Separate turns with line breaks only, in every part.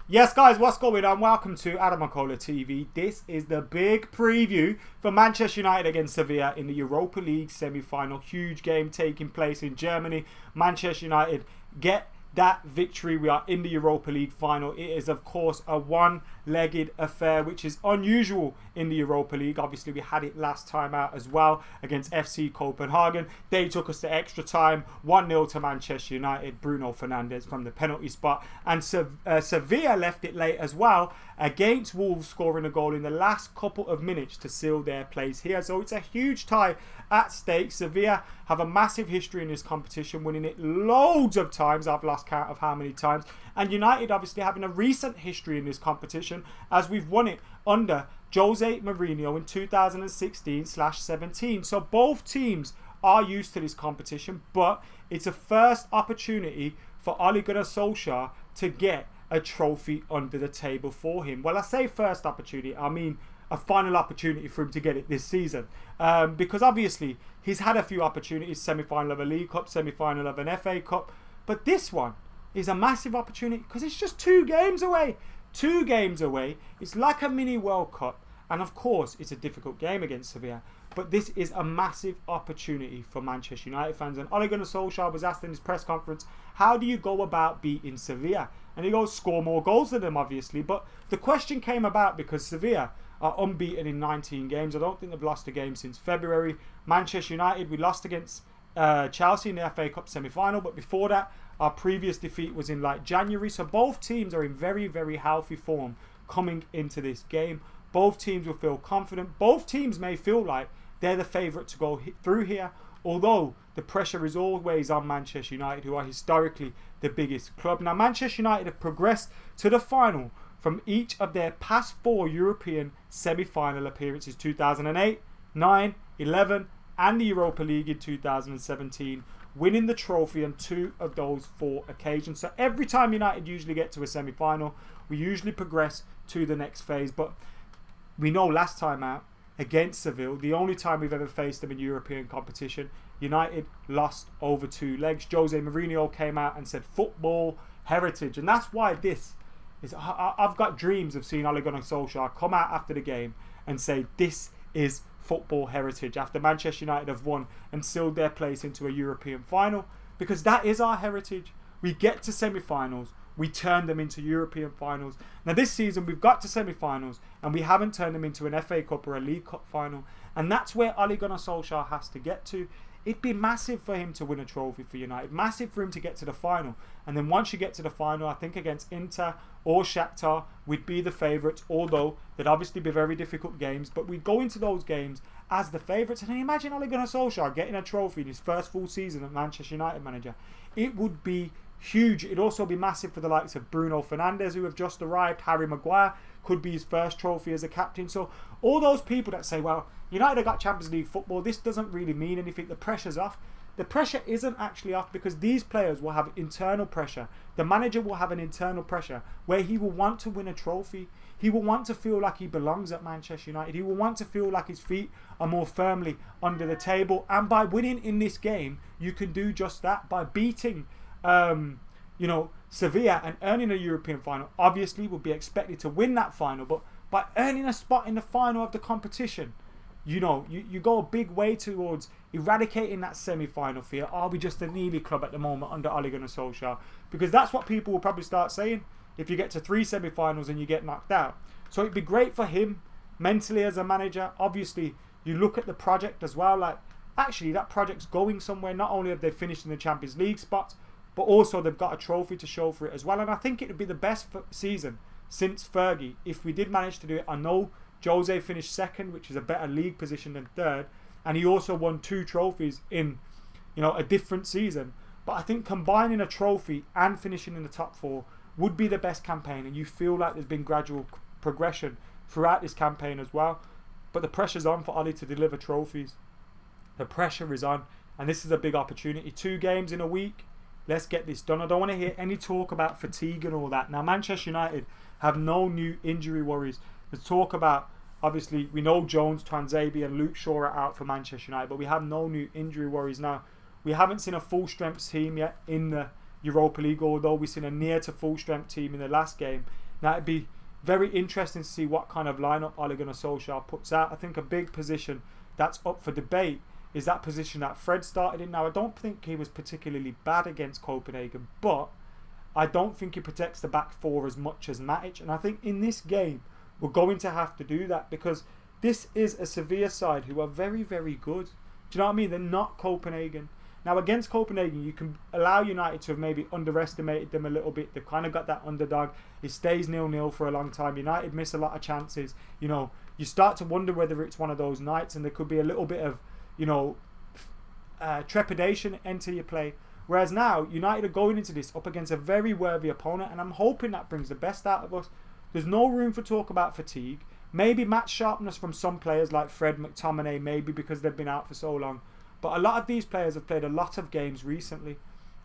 Yes, guys, what's going on? Welcome to AdamMcKola TV. This is the big preview for Manchester United against Sevilla in the Europa League semi-final. Huge game taking place in Germany. Manchester United get that victory. We are in the Europa League final. It is, of course, a one-legged affair, which is unusual in the Europa League. Obviously, we had it last time out as well against FC Copenhagen. They took us to extra time, 1-0 to Manchester United. Bruno Fernandes from the penalty spot. And Sevilla left it late as well against Wolves, scoring a goal in the last couple of minutes to seal their place here. So it's a huge tie at stake. Sevilla have a massive history in this competition, winning it loads of times. I've lost count of how many times. And United obviously having a recent history in this competition, as we've won it under Jose Mourinho in 2016/17. So both teams are used to this competition, but it's a first opportunity for Ole Gunnar Solskjaer to get a trophy under the table for him. Well, I say first opportunity, I mean a final opportunity for him to get it this season, because obviously he's had a few opportunities: semi-final of a League Cup, semi-final of an FA Cup, but this one is a massive opportunity because it's just 2 games away. 2 games away. It's like a mini World Cup, and of course it's a difficult game against Sevilla, but this is a massive opportunity for Manchester United fans. And Ole Gunnar Solskjaer was asked in his press conference, how do you go about beating Sevilla? And he goes, score more goals than them, obviously. But the question came about because Sevilla are unbeaten in 19 games. I don't think they've lost a game since February. Manchester United, we lost against Chelsea in the FA Cup semi-final, but before that, our previous defeat was in January. So both teams are in very, very healthy form coming into this game. Both teams will feel confident. Both teams may feel like they're the favourite to go through here, although the pressure is always on Manchester United, who are historically the biggest club. Now, Manchester United have progressed to the final from each of their past 4 European semi-final appearances: 2008, 9, 11, and the Europa League in 2017, winning the trophy on 2 of those 4 occasions. So every time United usually get to a semi-final, we usually progress to the next phase. But we know last time out against Seville, the only time we've ever faced them in European competition, United lost over 2 legs. Jose Mourinho came out and said football heritage, and that's why this is. I've got dreams of seeing Ole Gunnar Solskjaer come out after the game and say this is football heritage after Manchester United have won and sealed their place into a European final, because that is our heritage. We get to semi-finals, we turn them into European finals. Now this season we've got to semi-finals and we haven't turned them into an FA Cup or a League Cup final, and that's where Ole Gunnar Solskjaer has to get to. It'd be massive for him to win a trophy for United, massive for him to get to the final, and then once you get to the final, I think against Inter or Shakhtar, we'd be the favourites, although they'd obviously be very difficult games, but we'd go into those games as the favourites. And then imagine Ole Gunnar Solskjaer getting a trophy in his first full season as Manchester United manager. It would be huge. It'd also be massive for the likes of Bruno Fernandes, who have just arrived. Harry Maguire could be his first trophy as a captain. So all those people that say, well, United have got Champions League football, this doesn't really mean anything, the pressure's off. The pressure isn't actually off, because these players will have internal pressure. The manager will have an internal pressure where he will want to win a trophy. He will want to feel like he belongs at Manchester United. He will want to feel like his feet are more firmly under the table. And by winning in this game, you can do just that. By beating Sevilla and earning a European final, obviously we'll be expected to win that final, but by earning a spot in the final of the competition, you go a big way towards eradicating that semi-final fear. Are we just a needy club at the moment under Ole Gunnar Solskjaer? Because that's what people will probably start saying if you get to 3 semi-finals and you get knocked out. So it'd be great for him mentally as a manager. Obviously, you look at the project as well, like actually that project's going somewhere. Not only have they finished in the Champions League spot, but also they've got a trophy to show for it as well. And I think it would be the best season since Fergie if we did manage to do it. I know Jose finished 2nd, which is a better league position than 3rd, and he also won 2 trophies in a different season. But I think combining a trophy and finishing in the top 4 would be the best campaign, and you feel like there's been gradual progression throughout this campaign as well. But the pressure's on for Ole to deliver trophies. The pressure is on, and this is a big opportunity. 2 games in a week. Let's get this done. I don't want to hear any talk about fatigue and all that. Now, Manchester United have no new injury worries. There's talk about, obviously, we know Jones, Twanzebe and Luke Shaw are out for Manchester United, but we have no new injury worries now. We haven't seen a full-strength team yet in the Europa League, although we've seen a near to full-strength team in the last game. Now, it'd be very interesting to see what kind of lineup Ole Gunnar Solskjaer puts out. I think a big position that's up for debate is that position that Fred started in. Now, I don't think he was particularly bad against Copenhagen, but I don't think he protects the back four as much as Matic. And I think in this game, we're going to have to do that because this is a Sevilla side who are very, very good. Do you know what I mean? They're not Copenhagen. Now, against Copenhagen, you can allow United to have maybe underestimated them a little bit. They've kind of got that underdog. It stays 0-0 for a long time. United miss a lot of chances. You know, you start to wonder whether it's one of those nights, and there could be a little bit of, you know, trepidation enter your play. Whereas now, United are going into this up against a very worthy opponent, and I'm hoping that brings the best out of us. There's no room for talk about fatigue. Maybe match sharpness from some players like Fred, McTominay, maybe because they've been out for so long. But a lot of these players have played a lot of games recently.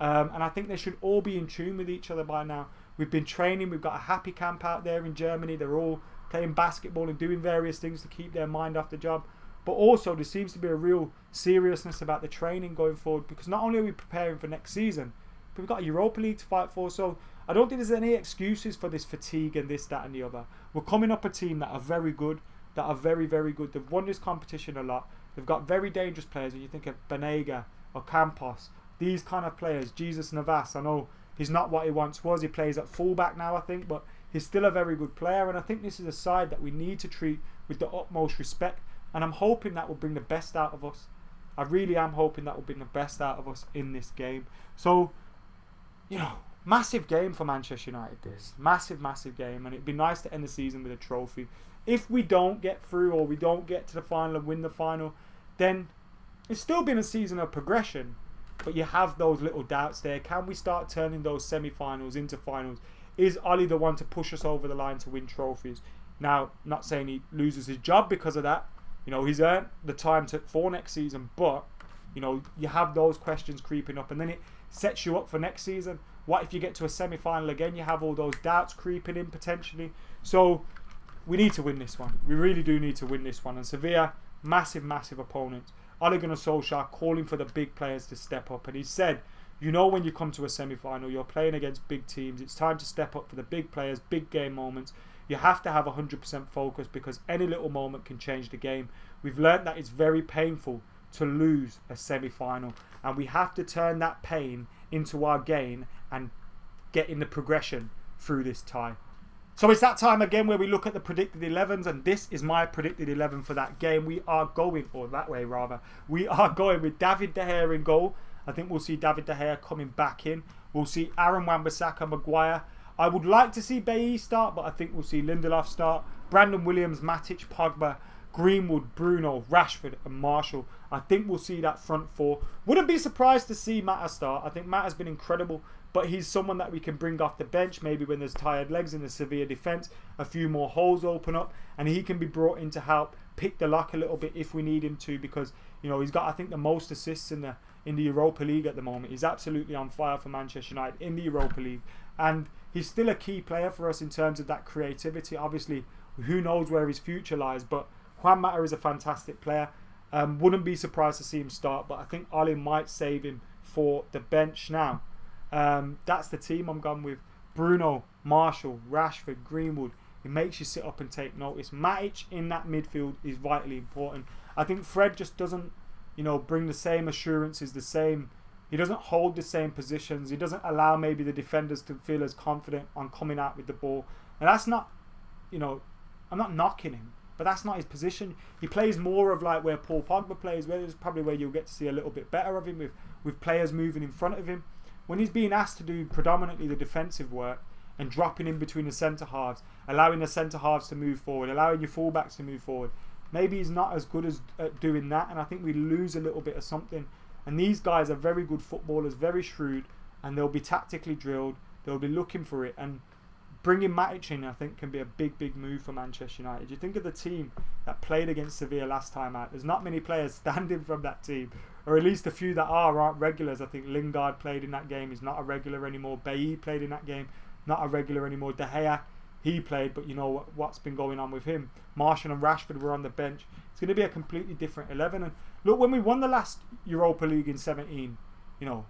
And I think they should all be in tune with each other by now. We've been training. We've got a happy camp out there in Germany. They're all playing basketball and doing various things to keep their mind off the job. But also there seems to be a real seriousness about the training going forward. Because not only are we preparing for next season, but we've got a Europa League to fight for. So I don't think there's any excuses for this fatigue and this, that and the other. We're coming up a team that are very good. That are very, very good. They've won this competition a lot. They've got very dangerous players. When you think of Banega or Campos, these kind of players, Jesus Navas, I know he's not what he once was. He plays at fullback now, I think, but he's still a very good player. And I think this is a side that we need to treat with the utmost respect. And I'm hoping that will bring the best out of us. I really am hoping that will bring the best out of us in this game. So, you know, massive game for Manchester United, this. Massive, massive game. And it'd be nice to end the season with a trophy. If we don't get through or we don't get to the final and win the final, then it's still been a season of progression. But you have those little doubts there. Can we start turning those semi-finals into finals? Is Ole the one to push us over the line to win trophies? Now, not saying he loses his job because of that. You know, he's earned the time for next season. But, you know, you have those questions creeping up. And then it sets you up for next season. What if you get to a semi-final again? You have all those doubts creeping in potentially. So we need to win this one. We really do need to win this one. And Sevilla, massive, massive opponents. Ole Gunnar Solskjaer calling for the big players to step up. And he said, you know, when you come to a semi-final, you're playing against big teams. It's time to step up for the big players, big game moments. You have to have 100% focus because any little moment can change the game. We've learnt that it's very painful to lose a semi-final. And we have to turn that pain into our gain and get in the progression through this tie. So it's that time again where we look at the predicted 11s, and this is my predicted 11 for that game. We are going, or that way rather, we are going with David De Gea in goal. I think we'll see David De Gea coming back in. We'll see Aaron Wan-Bissaka, Maguire. I would like to see Bailly start, but I think we'll see Lindelof start. Brandon Williams, Matic, Pogba, Greenwood, Bruno, Rashford and Marshall. I think we'll see that front four. Wouldn't be surprised to see Mata start. I think Mata's been incredible, but he's someone that we can bring off the bench maybe when there's tired legs in the Sevilla defence. A few more holes open up and he can be brought in to help pick the lock a little bit if we need him to, because, you know, he's got, I think, the most assists in the Europa League at the moment. He's absolutely on fire for Manchester United in the Europa League, and he's still a key player for us in terms of that creativity. Obviously, who knows where his future lies, but Juan Mata is a fantastic player. Wouldn't be surprised to see him start, but I think Ole might save him for the bench now. That's the team I'm going with. Bruno, Marshall, Rashford, Greenwood. It makes you sit up and take notice. Matic in that midfield is vitally important. I think Fred just doesn't, you know, bring the same assurances, he doesn't hold the same positions. He doesn't allow maybe the defenders to feel as confident on coming out with the ball. And that's not, you know, I'm not knocking him, but that's not his position. He plays more of like where Paul Pogba plays, where it's probably where you'll get to see a little bit better of him with players moving in front of him. When he's being asked to do predominantly the defensive work and dropping in between the centre halves, allowing the centre halves to move forward, allowing your fullbacks to move forward, maybe he's not as good as at doing that, and I think we lose a little bit of something. And these guys are very good footballers, very shrewd, and they'll be tactically drilled. They'll be looking for it, and bringing Matic in, I think, can be a big, big move for Manchester United. You think of the team that played against Sevilla last time out. There's not many players standing from that team, or at least a few that aren't regulars. I think Lingard played in that game. He's not a regular anymore. Bailly played in that game. Not a regular anymore. De Gea, he played, but you know what's been going on with him. Martial and Rashford were on the bench. It's going to be a completely different 11. And look, when we won the last Europa League in 17, you know,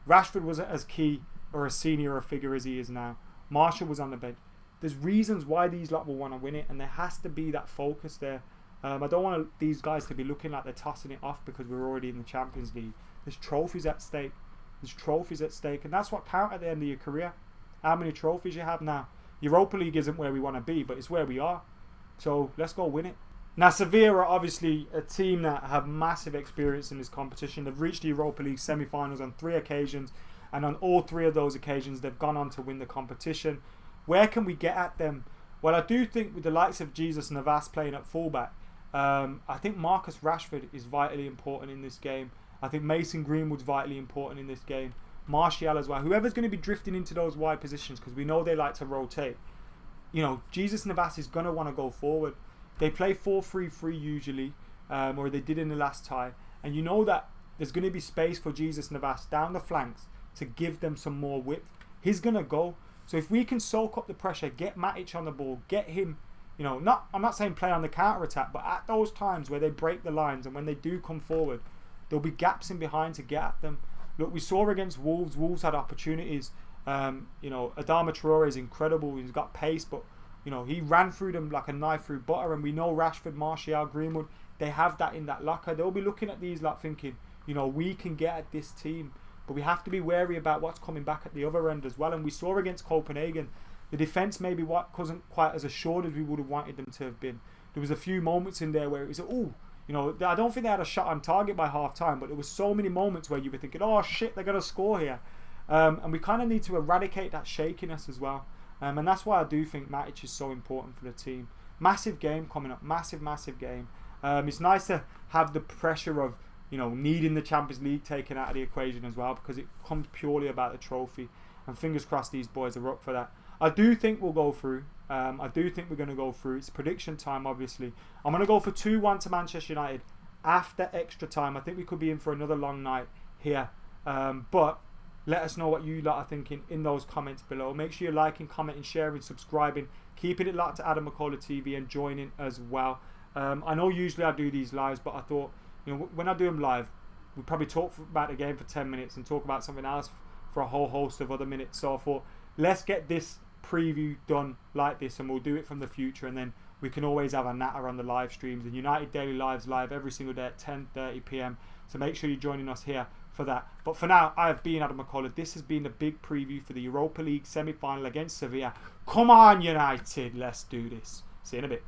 Rashford wasn't as key or as senior a figure as he is now. Martial was on the bench. there's reasons why these lot will want to win it, and there has to be that focus there. I don't want these guys to be looking like they're tossing it off because we're already in the Champions League. There's trophies at stake. There's trophies at stake, and that's what counts at the end of your career. How many trophies you have now. Europa League isn't where we want to be, but it's where we are. So let's go win it. Now, Sevilla are obviously a team that have massive experience in this competition. They've reached the Europa League semi-finals on 3 occasions, and on all 3 of those occasions, they've gone on to win the competition. Where can we get at them? Well, I do think with the likes of Jesus Navas playing at fullback, I think Marcus Rashford is vitally important in this game. I think Mason Greenwood's vitally important in this game. Martial as well. Whoever's going to be drifting into those wide positions, because we know they like to rotate. You know, Jesus Navas is going to want to go forward. They play 4-3-3 usually, or they did in the last tie. And you know that there's going to be space for Jesus Navas down the flanks to give them some more width. He's going to go. So if we can soak up the pressure, get Matic on the ball, get him, you know, I'm not saying play on the counter-attack, but at those times where they break the lines and when they do come forward, there'll be gaps in behind to get at them. Look, we saw against Wolves. Wolves had opportunities. You know, AdamMcKola is incredible. He's got pace, but you know, he ran through them like a knife through butter. And we know Rashford, Martial, Greenwood, they have that in that locker. They'll be looking at these like thinking, you know, we can get at this team, but we have to be wary about what's coming back at the other end as well. And we saw against Copenhagen, the defence maybe wasn't quite as assured as we would have wanted them to have been. There was a few moments in there where it was, oh, you know, I don't think they had a shot on target by half time, but there was so many moments where you were thinking, oh shit, they're going to score here. And we kind of need to eradicate that shakiness as well. And that's why I do think Matic is so important for the team. Massive game coming up. Massive game. It's nice to have the pressure of, you know, needing the Champions League taken out of the equation as well, because it comes purely about the trophy. And fingers crossed these boys are up for that. I do think we'll go through. I do think we're going to go through. It's prediction time, obviously. I'm going to go for 2-1 to Manchester United after extra time. I think we could be in for another long night here. But let us know what you lot are thinking in those comments below. Make sure you're liking, commenting, sharing, subscribing, keeping it locked to AdamMcKola TV and joining as well. I know usually I do these lives, but I thought, you know, when I do them live, we probably talk about the game for 10 minutes and talk about something else for a whole host of other minutes. So I thought, let's get this preview done like this, and we'll do it from the future, and then we can always have a natter on the live streams. And United Daily Live's live every single day at 10:30 PM. So make sure you're joining us here for that. But for now, I have been AdamMcKola. This has been the big preview for the Europa League semi-final against Sevilla. Come on, United, let's do this. See you in a bit.